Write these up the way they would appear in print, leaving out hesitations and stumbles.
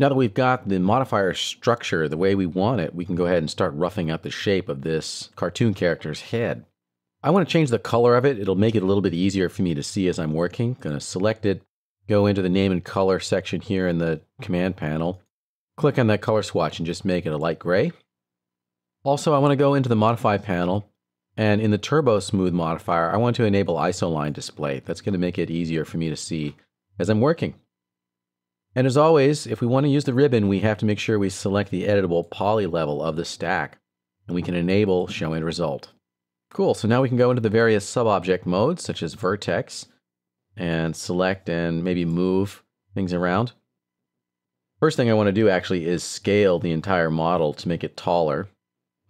Now that we've got the modifier structure the way we want it, we can go ahead and start roughing up the shape of this cartoon character's head. I want to change the color of it. It'll make it a little bit easier for me to see as I'm working. Going to select it, go into the name and color section here in the command panel, click on that color swatch and just make it a light gray. Also, I want to go into the modify panel, and in the turbo smooth modifier, I want to enable isoline display. That's going to make it easier for me to see as I'm working. And as always, if we want to use the ribbon, we have to make sure we select the editable poly level of the stack, and we can enable show end result. Cool, so now we can go into the various sub-object modes, such as vertex, and select and maybe move things around. First thing I want to do actually is scale the entire model to make it taller.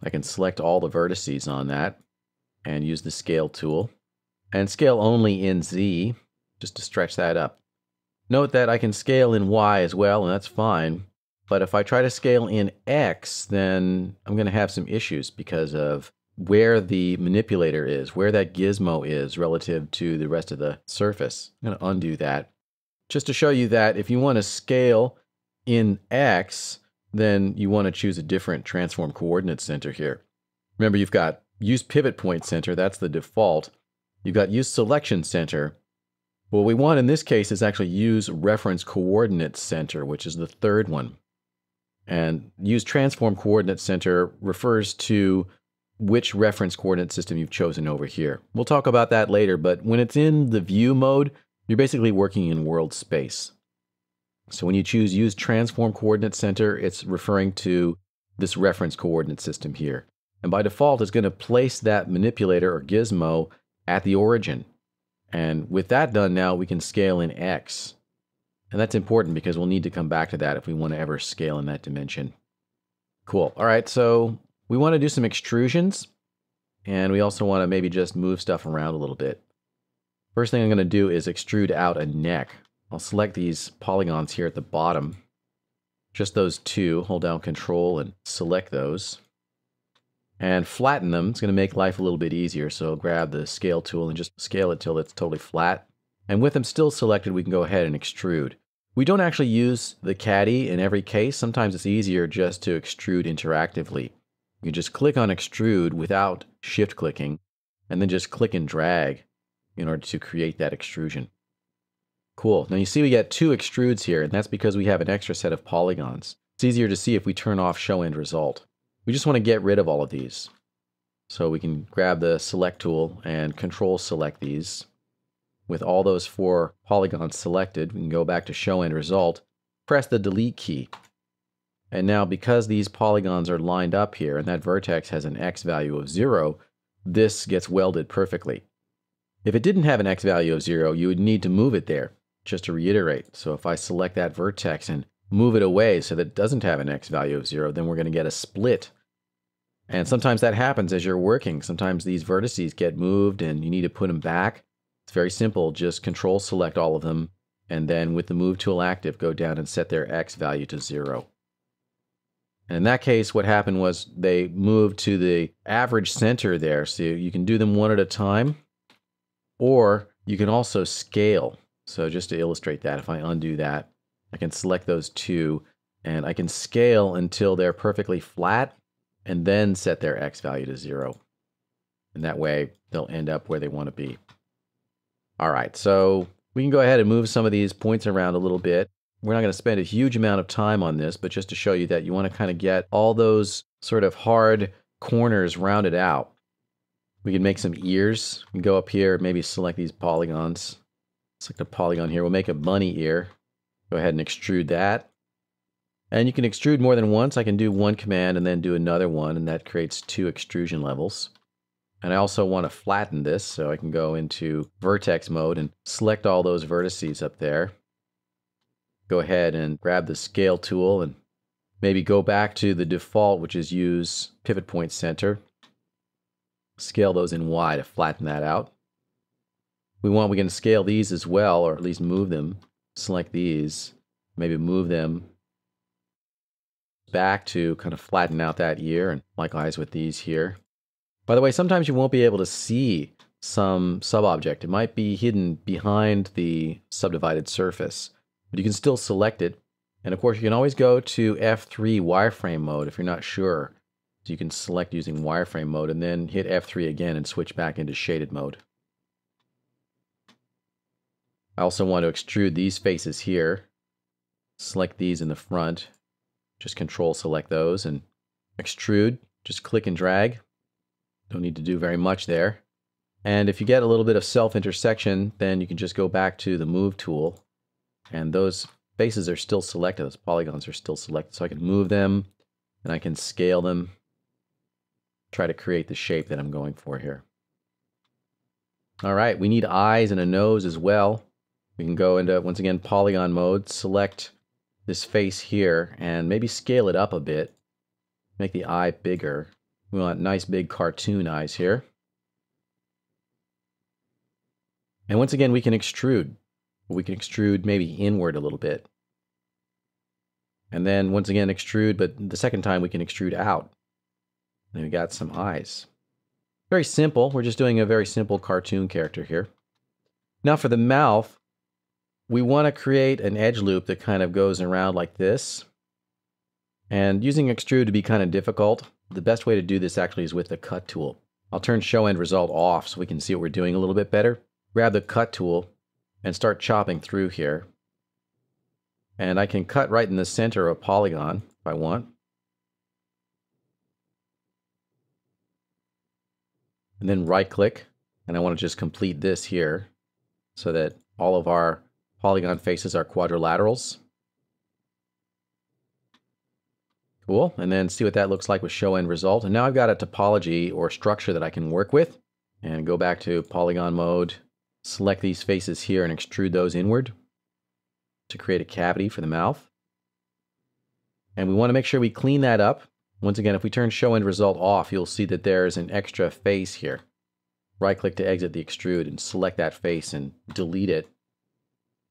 I can select all the vertices on that and use the scale tool, and scale only in Z, just to stretch that up. Note that I can scale in Y as well, and that's fine. But if I try to scale in X, then I'm going to have some issues because of where the manipulator is, where that gizmo is relative to the rest of the surface. I'm going to undo that. Just to show you that if you want to scale in X, then you want to choose a different transform coordinate center here. Remember, you've got use pivot point center, that's the default. You've got use selection center. What we want in this case is actually use reference coordinate center, which is the third one. And use transform coordinate center refers to which reference coordinate system you've chosen over here. We'll talk about that later, but when it's in the view mode, you're basically working in world space. So when you choose use transform coordinate center, it's referring to this reference coordinate system here. And by default, it's going to place that manipulator or gizmo at the origin. And with that done now, we can scale in X. And that's important because we'll need to come back to that if we want to ever scale in that dimension. Cool. All right, so we want to do some extrusions, and we also want to maybe just move stuff around a little bit. First thing I'm going to do is extrude out a neck. I'll select these polygons here at the bottom, just those two, hold down Control and select those, and flatten them. It's going to make life a little bit easier, so grab the scale tool and just scale it till it's totally flat. And with them still selected, we can go ahead and extrude. We don't actually use the caddy in every case. Sometimes it's easier just to extrude interactively. You can just click on extrude without shift clicking, and then just click and drag in order to create that extrusion. Cool. Now you see we get two extrudes here, and that's because we have an extra set of polygons. It's easier to see if we turn off show end result. We just want to get rid of all of these. So we can grab the select tool and control select these. With all those four polygons selected, we can go back to show end result, press the delete key. And now because these polygons are lined up here and that vertex has an X value of 0, this gets welded perfectly. If it didn't have an X value of 0, you would need to move it there, just to reiterate. So if I select that vertex and move it away so that it doesn't have an X value of 0, then we're going to get a split. And sometimes that happens as you're working. Sometimes these vertices get moved and you need to put them back. It's very simple. Just Control select all of them, and then with the Move tool active, go down and set their X value to 0. And in that case, what happened was they moved to the average center there. So you can do them one at a time, or you can also scale. So just to illustrate that, if I undo that, I can select those two, and I can scale until they're perfectly flat, and then set their X value to 0. And that way, they'll end up where they want to be. All right, so we can go ahead and move some of these points around a little bit. We're not going to spend a huge amount of time on this, but just to show you that you want to kind of get all those sort of hard corners rounded out. We can make some ears. We can go up here, maybe select these polygons. Select a polygon here. We'll make a bunny ear. Go ahead and extrude that. And you can extrude more than once. I can do one command and then do another one, and that creates two extrusion levels. And I also want to flatten this, so I can go into vertex mode and select all those vertices up there. Go ahead and grab the scale tool and maybe go back to the default, which is use pivot point center. Scale those in Y to flatten that out. We can scale these as well, or at least move them. Select these, maybe move them back to kind of flatten out that ear, and likewise with these here. By the way, sometimes you won't be able to see some sub-object. It might be hidden behind the subdivided surface, but you can still select it And of course, you can always go to F3 wireframe mode if you're not sure. So you can select using wireframe mode and then hit F3 again and switch back into shaded mode. I also want to extrude these faces here. Select these in the front. Just Control select those and extrude. Just click and drag. Don't need to do very much there. And if you get a little bit of self-intersection, then you can just go back to the Move tool. And those faces are still selected. Those polygons are still selected. So I can move them and I can scale them. Try to create the shape that I'm going for here. All right, we need eyes and a nose as well. We can go into, once again, polygon mode, select this face here, and maybe scale it up a bit. Make the eye bigger. We want nice big cartoon eyes here. And once again, we can extrude. We can extrude maybe inward a little bit. And then once again, extrude, but the second time we can extrude out. And we got some eyes. Very simple. We're just doing a very simple cartoon character here. Now for the mouth, we want to create an edge loop that kind of goes around like this. And using extrude to be kind of difficult, the best way to do this actually is with the cut tool. I'll turn show end result off so we can see what we're doing a little bit better. Grab the cut tool and start chopping through here. And I can cut right in the center of a polygon if I want. And then right click, and I want to just complete this here so that all of our polygon faces are quadrilaterals. Cool, and then see what that looks like with show end result. And now I've got a topology or structure that I can work with. And go back to polygon mode, select these faces here and extrude those inward to create a cavity for the mouth. And we want to make sure we clean that up. Once again, if we turn show end result off, you'll see that there's an extra face here. Right click to exit the extrude and select that face and delete it.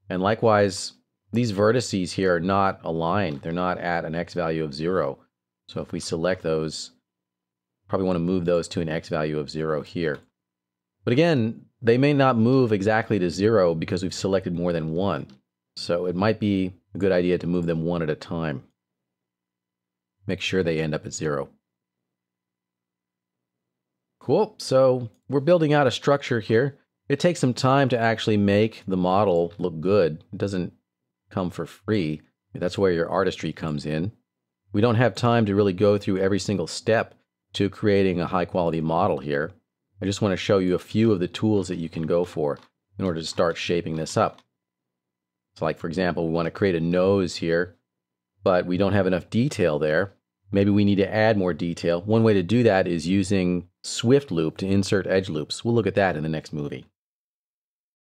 And likewise, these vertices here are not aligned. They're not at an x value of 0. So if we select those, probably want to move those to an x value of 0 here. But again, they may not move exactly to 0 because we've selected more than one. So it might be a good idea to move them one at a time. Make sure they end up at 0. Cool, so we're building out a structure here. It takes some time to actually make the model look good. It doesn't come for free. That's where your artistry comes in. We don't have time to really go through every single step to creating a high quality model here. I just want to show you a few of the tools that you can go for in order to start shaping this up. So like for example, we want to create a nose here, but we don't have enough detail there. Maybe we need to add more detail. One way to do that is using Swift Loop to insert edge loops. We'll look at that in the next movie.